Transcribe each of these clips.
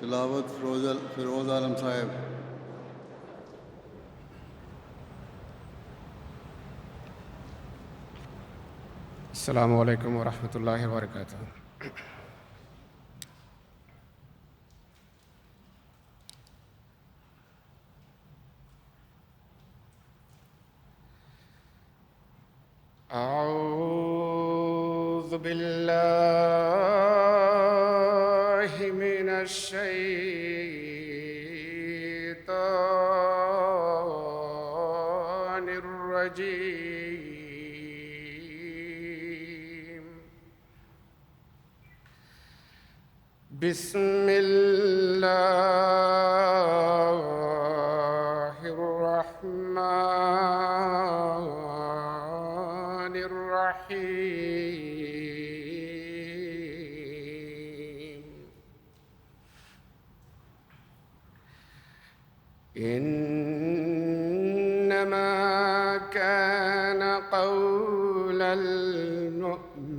तिलावत फिरोज आलम साहब। अस्सलामु अलैकुम वरहमतुल्लाहि वबरकातुहू। أعوذ بالله من الشيطان الرجيم. بسم الله الرحمن الرحيم. إنما كان قول المؤمنين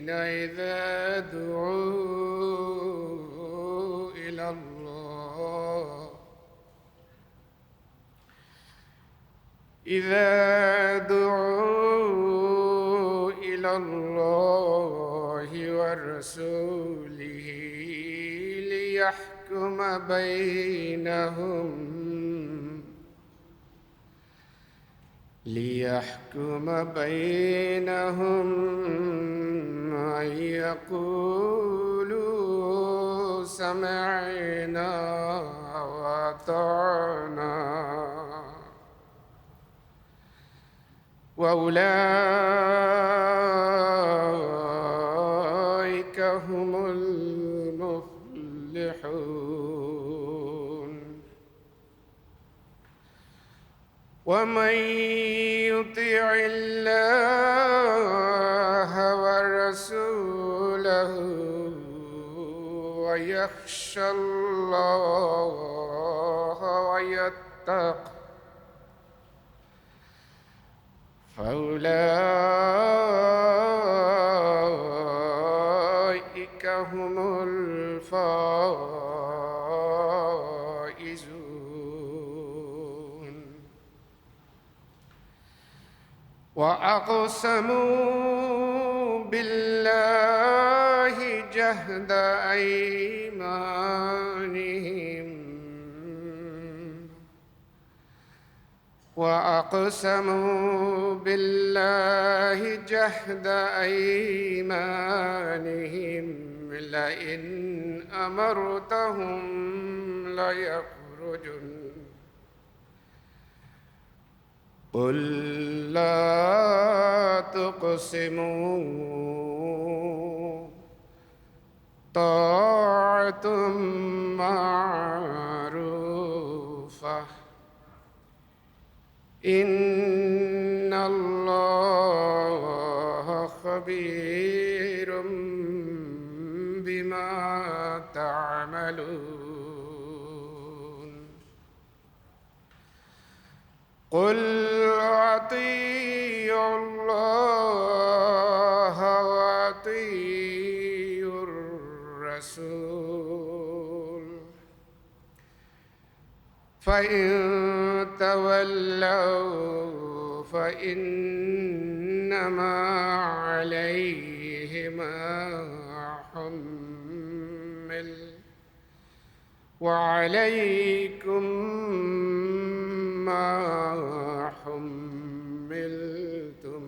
إذا دعوا إلى الله ورسوله ليحكم بينهم أن يقولوا سمعنا وأطعنا وأولئك هم المفلحون. ومن يطع الله ورسوله ويخشى الله ويتقه فأولئك هم الفائزون. وأقسموا بالله جهد أيمانهم لئن أمرتهم ليخرجن قل لا تقسموا طاعة معروفة إن الله خبير بما تعملون. قل أطيعوا الله وأطيعوا الرسول فإن تولوا فإنما عليه ما حمل وعليكم ما حملتم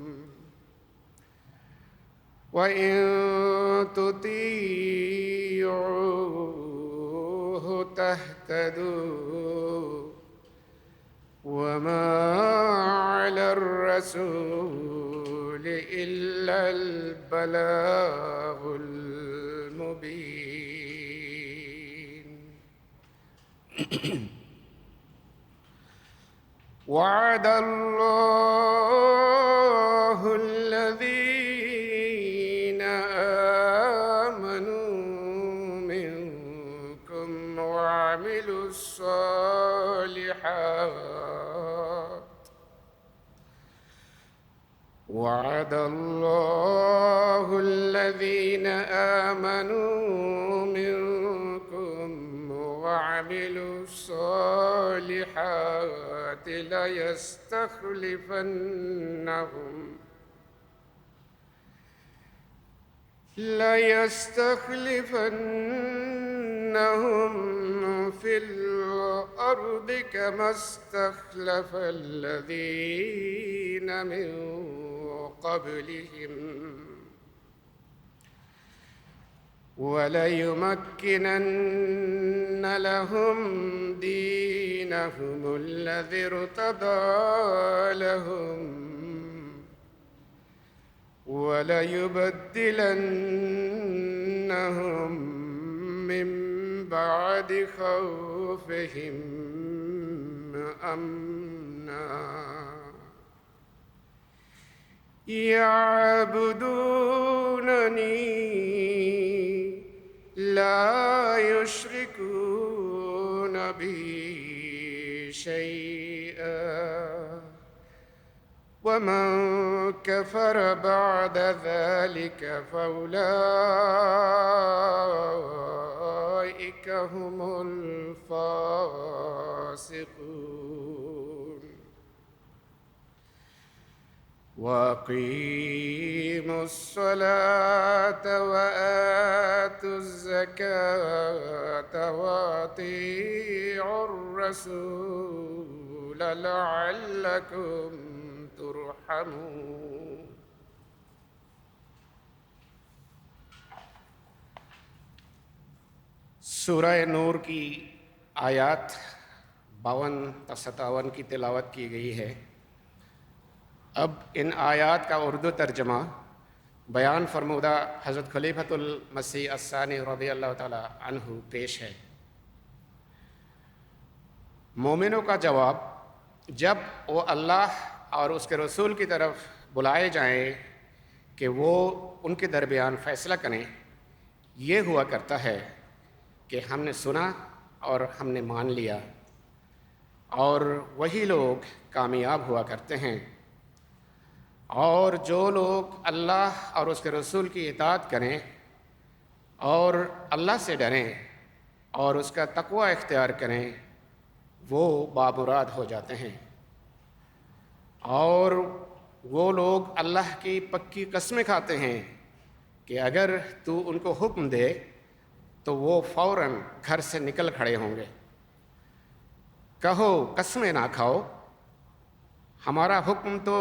وإن تطيعوه تهتدوا وما على الرسول إلا البلاغ المبين. وعد الله الذين آمنوا منكم وعملوا الصالحات وعد الله الذين آمنوا منكم وعملوا الصالحات ليستخلفنهم في الأرض كما استخلف الذين من قبلهم وليمكنن لهم دينهم الذي ارتضى لهم وليبدلنهم من بعد خوفهم أمنا يعبدونني لا يشركون بي شيئا ومن كفر بعد ذلك فأولئك هم الفاسقون وأقيموا الصلاة وآتوا الزكاة وأطيعوا الرسول لعلكم ترحمون सूरह नूर की आयत 52 की तिलावत की गई है। अब इन आयत का उर्दू तर्जमा बयान फरमूदा हज़रत खलीफतुल मसीह अस्सानी रज़ियल्लाहु ताला अन्हु पेश है। मोमिनों का जवाब, जब वो अल्लाह और उसके रसूल की तरफ बुलाए जाएं कि वो उनके दरमियान फ़ैसला करें, ये हुआ करता है कि हमने सुना और हमने मान लिया, और वही लोग कामयाब हुआ करते हैं। और जो लोग अल्लाह और उसके रसूल की इताअत करें और अल्लाह से डरें और उसका तक़वा इख्तियार करें, वो बामुराद हो जाते हैं। और वो लोग अल्लाह की पक्की कस्में खाते हैं कि अगर तू उनको हुक्म दे तो वो फ़ौरन घर से निकल खड़े होंगे। कहो कसमें ना खाओ, हमारा हुक्म तो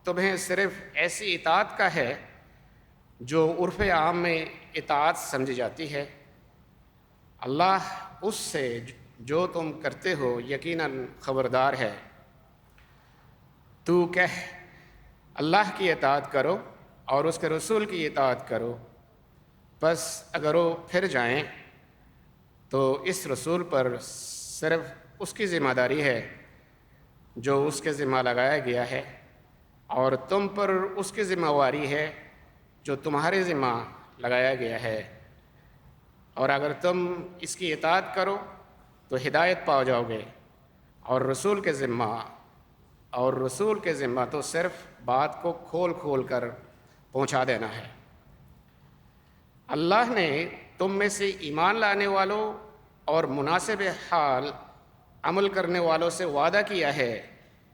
तुम्हें सिर्फ़ ऐसी इताअत का है जो उर्फ़ आम में इताअत समझी जाती है। अल्लाह उससे जो तुम करते हो यकीनन ख़बरदार है। तू कह, अल्लाह की इताअत करो और उसके रसूल की इताअत करो। बस अगर वो फिर जाएं तो इस रसूल पर सिर्फ़ उसकी ज़िम्मेदारी है जो उसके ज़िम्मा लगाया गया है, और तुम पर उसकी ज़िम्मेवारी है जो तुम्हारे ज़िम्मा लगाया गया है। और अगर तुम इसकी इताअत करो तो हिदायत पा जाओगे। और रसूल के ज़िम्मा तो सिर्फ़ बात को खोल खोल कर पहुँचा देना है। अल्लाह ने तुम में से ईमान लाने वालों और मुनासिब हाल अमल करने वालों से वादा किया है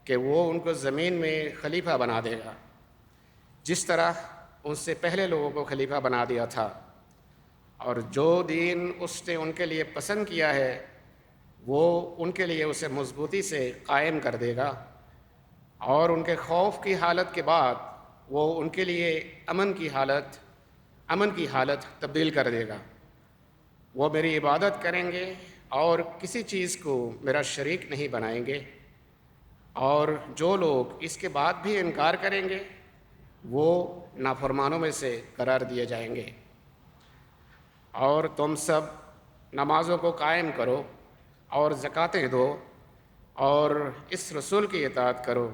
कि वो उनको ज़मीन में खलीफा बना देगा, जिस तरह उससे पहले लोगों को खलीफा बना दिया था। और जो दीन उसने उनके लिए पसंद किया है वो उनके लिए उसे मजबूती से कायम कर देगा, और उनके खौफ की हालत के बाद वो उनके लिए अमन की हालत तब्दील कर देगा। वो मेरी इबादत करेंगे और किसी चीज़ को मेरा शरीक नहीं बनाएंगे, और जो लोग इसके बाद भी इनकार करेंगे वो नाफरमानों में से करार दिए जाएंगे। और तुम सब नमाज़ों को कायम करो और ज़कातें दो और इस रसूल की इताअत करो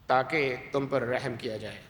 ताकि तुम पर रहम किया जाए।